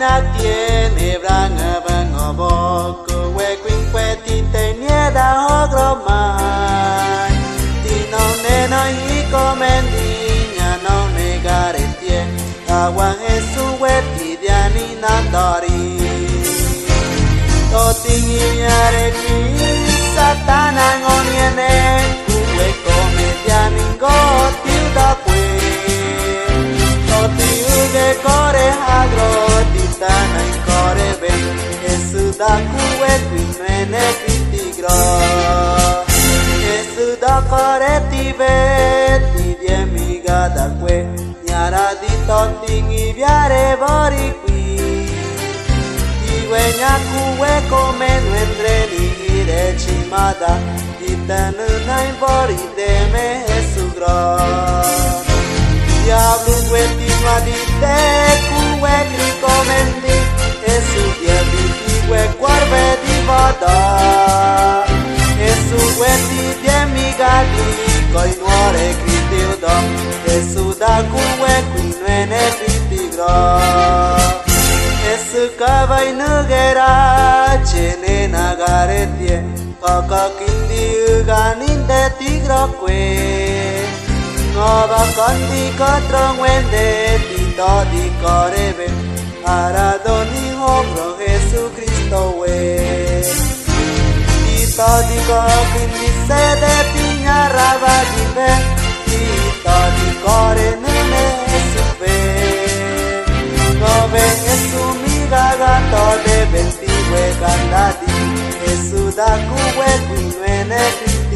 na tiene branga bango boko we quinque ti tenia da ogro mai ti non ne noi comendi nya non negare tie agua Gesù we ti diani na tori to tingiare ki satana ngoniene we come diani go ti da que to tiu de core agro ti tana in core ben Gesù da cue qui ne critigro Gesù da core ti vedi di amiga da que nyara di totingi viare bori qui ti guegna cue come nuendre di ire cimada ti tanu nai bori de me Gesù gro diablo continua di te cue cricomendi Gesù diabli gue quarve di vada Gesù guetti di amigati coi nuore critiudo Gesù da cue qui ne critigro Gesù cavai nugera cene nagaretie Kaka kindi uganinde tigro que Ngova kondi kotrong wende tito di korebe Aradoni hongro Jesu Cristo we Tito di kokindi sede tinya raba di be Tito di kore nene Jesu be Ngove Jesu miga gato de benti we gandadi Jesu da kuwe kuinwene Cristo